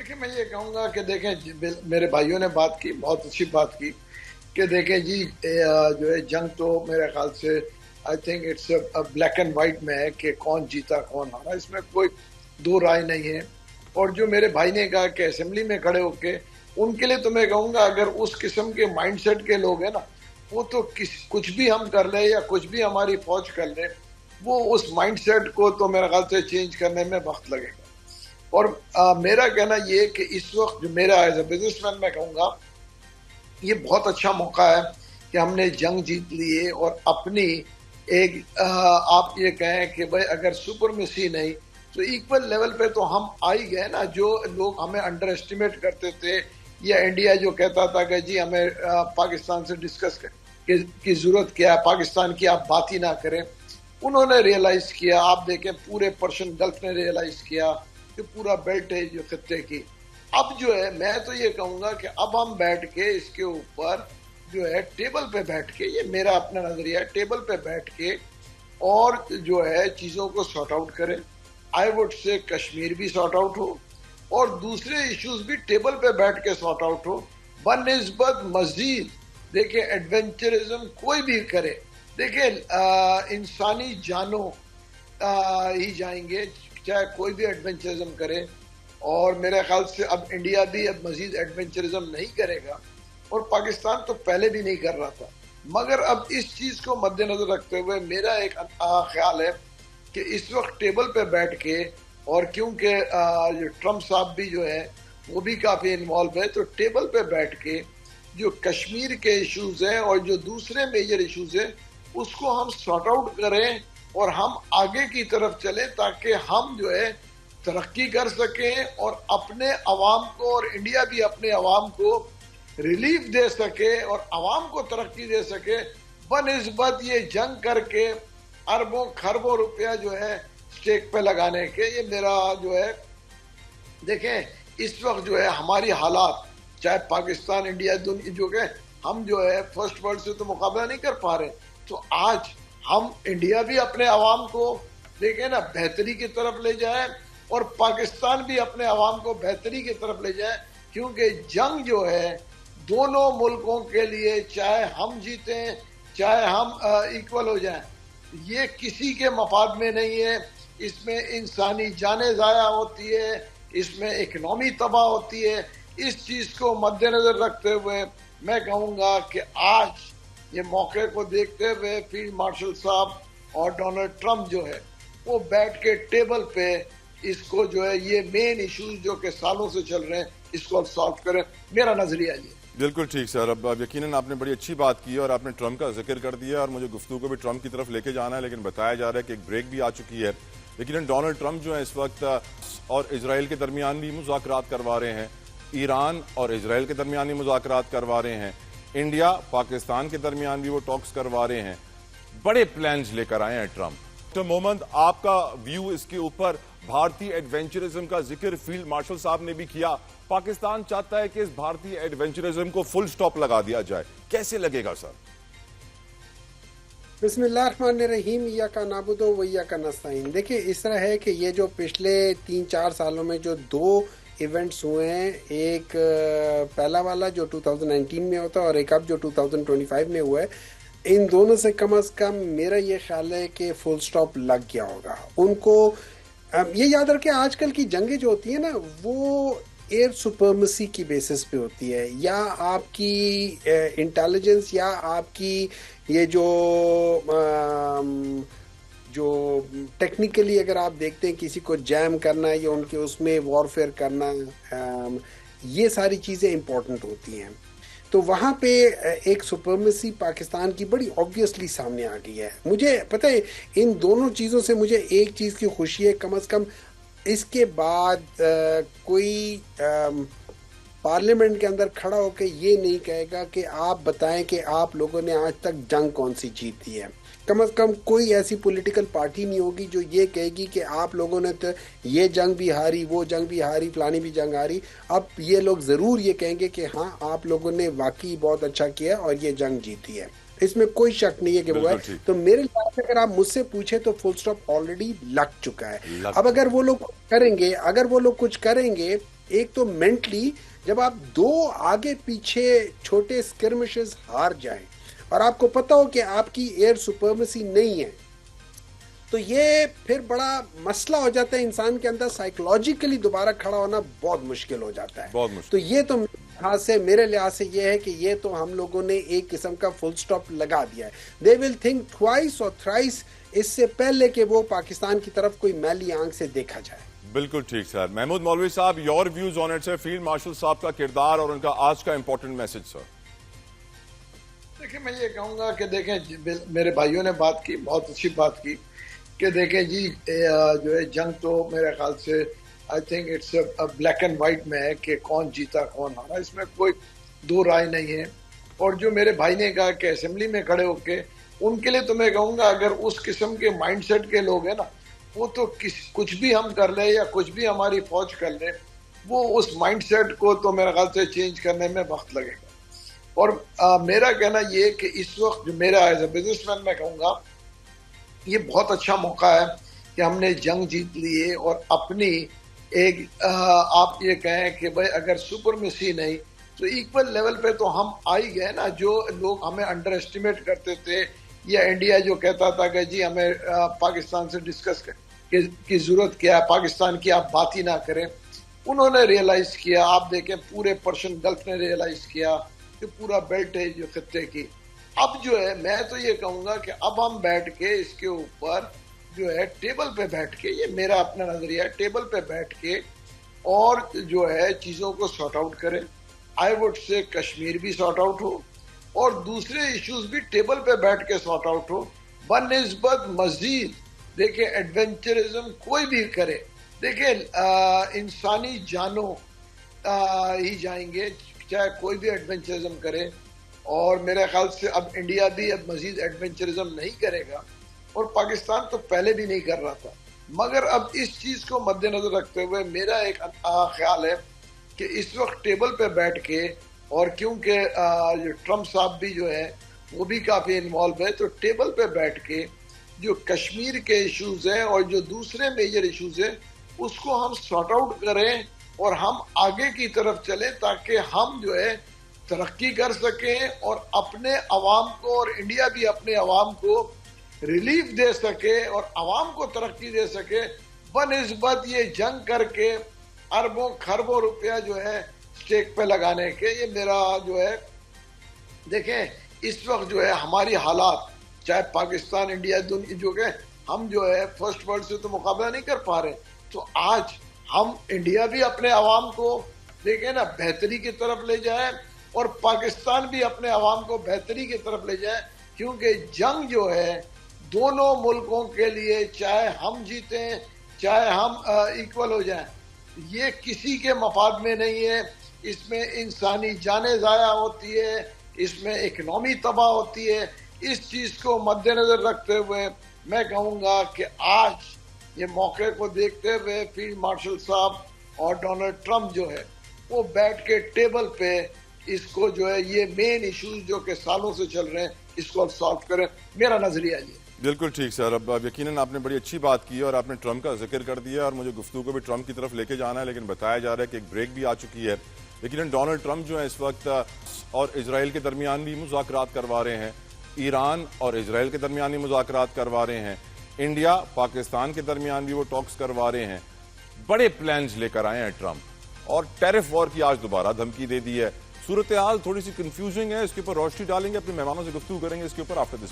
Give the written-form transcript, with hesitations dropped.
देखिए, मैं ये कहूंगा कि देखें, मेरे भाइयों ने बात की, बहुत अच्छी बात की कि देखें जी, जो है जंग तो मेरे ख्याल से I think it's black and white में है कि कौन जीता कौन हारा, इसमें कोई दो राय नहीं है। और जो मेरे भाई ने कहा कि असेंबली में खड़े होके, उनके लिए तो मैं कहूंगा अगर उस किस्म के माइंडसेट के लोग हैं ना, वो तो कुछ भी हम कर ले या कुछ भी हमारी फौज कर ले, वो उस माइंडसेट को तो मेरे ख्याल से चेंज करने में वक्त लगेगा। और मेरा कहना ये है कि इस वक्त जो मेरा एज ए बिजनेसमैन मैं कहूँगा, ये बहुत अच्छा मौका है कि हमने जंग जीत ली है और अपनी एक आप ये कहें कि भाई अगर सुपरमेसी नहीं तो इक्वल लेवल पे तो हम आ ही गए ना। जो लोग हमें अंडर एस्टिमेट करते थे, या इंडिया जो कहता था कि जी हमें पाकिस्तान से डिस्कस की जरूरत क्या है, पाकिस्तान की आप बात ही ना करें, उन्होंने रियलाइज किया। आप देखें पूरे पर्शियन गल्फ ने रियलाइज किया कि पूरा बेल्ट है जो खत्ते की। अब जो है मैं तो ये कहूंगा कि अब हम बैठ के इसके ऊपर जो है टेबल पे बैठ के, ये मेरा अपना नजरिया है, टेबल पे बैठ के और जो है चीजों को सॉर्ट आउट करें। आई वुड से कश्मीर भी सॉर्ट आउट हो और दूसरे इश्यूज भी टेबल पे बैठ के सॉर्ट आउट हो बनिस्बत मजीद। देखिए एडवेंचरिज्म कोई भी करे, देखिए इंसानी जानों ही जाएंगे चाहे कोई भी एडवेंचरिज्म करे। और मेरे ख्याल से अब इंडिया भी अब मजीद एडवेंचरिज्म नहीं करेगा, और पाकिस्तान तो पहले भी नहीं कर रहा था। मगर अब इस चीज को मद्देनजर रखते हुए मेरा एक ख्याल है कि इस वक्त टेबल पे बैठ के, और क्योंकि जो ट्रम्प साहब भी जो है वो भी काफी इन्वॉल्व है, तो टेबल पे बैठ के जो कश्मीर के इश्यूज हैं और जो दूसरे मेजर इश्यूज हैं उसको हम सॉर्ट आउट करें और हम आगे की तरफ चलें, ताकि हम जो है तरक्की कर सकें और अपने अवाम को, और इंडिया भी अपने अवाम को रिलीफ दे सके और अवाम को तरक्की दे सके, बनिस्बत ये जंग करके अरबों खरबों रुपया जो है स्टेक पे लगाने के। ये मेरा जो है, देखें इस वक्त जो है हमारी हालात, चाहे पाकिस्तान इंडिया दुनिया जो है, हम जो है फर्स्ट वर्ल्ड से तो मुकाबला नहीं कर पा रहे, तो आज हम इंडिया भी अपने अवाम को देखें ना बेहतरी की तरफ ले जाए और पाकिस्तान भी अपने अवाम को बेहतरी की तरफ ले जाए। क्योंकि जंग जो है दोनों मुल्कों के लिए, चाहे हम जीते चाहे हम इक्वल हो जाएं, ये किसी के मफाद में नहीं है। इसमें इंसानी जानें ज़ाया होती है, इसमें इकनॉमी तबाह होती है। इस चीज़ को मद्देनजर रखते हुए मैं कहूँगा कि आज ये मौके को देखते हुए फील्ड मार्शल साहब और डोनाल्ड ट्रंप जो है वो बैठ के टेबल पे इसको जो है ये मेन इश्यूज जो कि सालों से चल रहे हैं इसको सॉल्व करें। मेरा नजरिया ये। बिल्कुल ठीक सर। अब यकीनन आपने बड़ी अच्छी बात की और आपने ट्रंप का जिक्र कर दिया और मुझे गुफ्तगू को भी ट्रंप की तरफ लेके जाना है, लेकिन बताया जा रहा है कि एक ब्रेक भी आ चुकी है। लेकिन डोनाल्ड ट्रंप जो है इस वक्त और इजराइल के दरमियान भी मुज़ाकरात करवा रहे हैं, ईरान और इजराइल के दरमियान भी मुज़ाकरात करवा रहे हैं, इंडिया पाकिस्तान के दरमियान भी वो टॉक्स करवा रहे हैं। बड़े प्लान्स लेकर आए हैं ट्रंप। तो मोहम्मद, आपका व्यू इसके ऊपर? भारतीय एडवेंचरिज्म का जिक्र फील्ड मार्शल साहब ने भी किया। पाकिस्तान चाहता है कि इस भारतीय एडवेंचरिज्म को फुल स्टॉप लगा दिया जाए, कैसे लगेगा सर? बिस्मिल्लाहिर्रहमानिर्रहीम, इय्याका नअबुदु व इय्याका नस्तईन। देखिए इस तरह है कि ये जो पिछले 3-4 सालों में जो 2 इवेंट्स हुए हैं, एक पहला वाला जो 2019 में होता है और एक अब जो 2025 में हुआ है, इन दोनों से कम मेरा ये ख्याल है कि फुल स्टॉप लग गया होगा। उनको ये याद रखें, आजकल की जंगें जो होती हैं ना वो एयर सुपरमेसी की बेसिस पे होती है, या आपकी इंटेलिजेंस या आपकी ये जो टेक्निकली अगर आप देखते हैं किसी को जैम करना है या उनके उसमें वॉरफेयर करना, ये सारी चीज़ें इंपॉर्टेंट होती हैं। तो वहाँ पे एक सुपरमेसी पाकिस्तान की बड़ी ऑब्वियसली सामने आ गई है। मुझे पता है इन दोनों चीज़ों से मुझे एक चीज़ की खुशी है, कम से कम इसके बाद कोई पार्लियामेंट के अंदर खड़ा होकर ये नहीं कहेगा कि आप बताएं कि आप लोगों ने आज तक जंग कौन सी जीती है। कम से कम कोई ऐसी पॉलिटिकल पार्टी नहीं होगी जो ये कहेगी कि आप लोगों ने तो ये जंग भी हारी, वो जंग भी हारी, फलानी भी जंग हारी। अब ये लोग ज़रूर ये कहेंगे कि हाँ आप लोगों ने वाकई बहुत अच्छा किया और ये जंग जीती है, इसमें कोई शक नहीं है कि वो है। तो मेरे ख्याल से अगर आप मुझसे पूछे तो फुल स्टॉप ऑलरेडी लग चुका है। अब अगर वो लोग कुछ करेंगे एक तो मेंटली जब आप दो आगे पीछे छोटे स्किर्मिशेस हार जाएं और आपको पता हो कि आपकी एयर सुपरमेसी नहीं है, तो ये फिर बड़ा मसला हो जाता है। इंसान के अंदर साइकोलॉजिकली दोबारा खड़ा होना बहुत मुश्किल हो जाता है। बहुत मुश्किल। तो ये तो मेरे लिहाज से ये है कि ये तो हम लोगों ने एक किस्म का फुल स्टॉप लगा दिया है। दे विल थिंक ट्वाइस और थ्राइस इससे पहले कि वो पाकिस्तान की तरफ कोई मैली आंख से देखा जाए। बिल्कुल ठीक सर। महमूद मौलवी साहब, your views on it sir, field marshal साहब का किरदार और उनका आज का इंपॉर्टेंट मैसेज सर। देखिए, मैं ये कहूंगा कि देखें, मेरे भाइयों ने बात की, बहुत अच्छी बात की कि देखें जी, जो है जंग तो मेरे ख्याल से I think it's black and white में है कि कौन जीता कौन हारा, इसमें कोई दो राय नहीं है। और जो मेरे भाई ने कहा कि असेंबली में खड़े होके, उनके लिए तो मैं कहूँगा अगर उस किस्म के माइंडसेट के लोग हैं ना, वो तो कुछ भी हम कर ले या कुछ भी हमारी फौज कर ले, वो उस माइंडसेट को तो मेरे ख्याल से चेंज करने में वक्त लगेगा। और मेरा कहना ये कि इस वक्त जो मेरा एज ए बिजनेसमैन मैं कहूँगा ये बहुत अच्छा मौका है कि हमने जंग जीत ली है और अपनी एक आप ये कहें कि भाई अगर सुपरमेसी नहीं तो इक्वल लेवल पे तो हम आ ही गए ना। जो लोग हमें अंडर एस्टिमेट करते थे, या इंडिया जो कहता था कि जी हमें पाकिस्तान से डिस्कस की जरूरत क्या है, पाकिस्तान की आप बात ही ना करें, उन्होंने रियलाइज किया। आप देखें पूरे पर्शियन गल्फ ने रियलाइज किया कि पूरा बेल्ट है जो खत्ते की। अब जो है मैं तो ये कहूँगा कि अब हम बैठ के इसके ऊपर जो है टेबल पे बैठ के, ये मेरा अपना नजरिया है, टेबल पे बैठ के और जो है चीज़ों को सॉर्ट आउट करें। आई वुड से कश्मीर भी सॉर्ट आउट हो और दूसरे इश्यूज भी टेबल पे बैठ के सॉर्ट आउट हो बनिस्बत मजीद। देखिए एडवेंचरिज्म कोई भी करे, देखिए इंसानी जानों ही जाएंगे चाहे कोई भी एडवेंचरिज्म करे। और मेरे ख्याल से अब इंडिया भी अब मजीद एडवेंचरिज्म नहीं करेगा और पाकिस्तान तो पहले भी नहीं कर रहा था। मगर अब इस चीज़ को मद्देनजर रखते हुए मेरा एक ख्याल है कि इस वक्त टेबल पे बैठ के, और क्योंकि ट्रम्प साहब भी जो है वो भी काफ़ी इन्वॉल्व है, तो टेबल पे बैठ के जो कश्मीर के इश्यूज हैं और जो दूसरे मेजर इश्यूज हैं उसको हम सॉर्ट आउट करें और हम आगे की तरफ चलें ताकि हम जो है तरक्की कर सकें और अपने अवाम को और इंडिया भी अपने अवाम को रिलीफ दे सके और अवाम को तरक्की दे सके बनिस्बत ये जंग करके अरबों खरबों रुपया जो है स्टेक पे लगाने के। ये मेरा जो है, देखें इस वक्त जो है हमारी हालात, चाहे पाकिस्तान इंडिया जो है, हम जो है फर्स्ट वर्ल्ड से तो मुकाबला नहीं कर पा रहे, तो आज हम इंडिया भी अपने अवाम को देखें ना बेहतरी की तरफ ले जाए और पाकिस्तान भी अपने अवाम को बेहतरी की तरफ ले जाए। क्योंकि जंग जो है दोनों मुल्कों के लिए, चाहे हम जीतें चाहे हम इक्वल हो जाएं, ये किसी के मफाद में नहीं है। इसमें इंसानी जानें ज़ाया होती है, इसमें इकनॉमी तबाह होती है। इस चीज़ को मद्देनजर रखते हुए मैं कहूँगा कि आज ये मौके को देखते हुए फील्ड मार्शल साहब और डोनाल्ड ट्रंप जो है वो बैठ के टेबल पे इसको जो है ये मेन इश्यूज जो कि सालों से चल रहे हैं इसको अब सॉल्व करें। मेरा नजरिया ये। बिल्कुल ठीक सर। अब यकीनन आपने बड़ी अच्छी बात की और आपने ट्रंप का जिक्र कर दिया और मुझे गुफ्तगू को भी ट्रंप की तरफ लेके जाना है, लेकिन बताया जा रहा है कि एक ब्रेक भी आ चुकी है। लेकिन डोनाल्ड ट्रंप जो है इस वक्त और इजराइल के दरमियान भी मुज़ाकरात करवा रहे हैं, ईरान और इजराइल के दरमियान भी मुज़ाकरात करवा रहे हैं, इंडिया पाकिस्तान के दरमियान भी वो टॉक्स करवा रहे हैं। बड़े प्लान्स लेकर आए हैं ट्रंप और टैरिफ वॉर की आज दोबारा धमकी दे दी है। सूरत हाल थोड़ी सी कंफ्यूजिंग है, इसके ऊपर रोशनी डालेंगे, अपने मेहमानों से गुफ्तगू करेंगे इसके ऊपर आफ्टर दिस।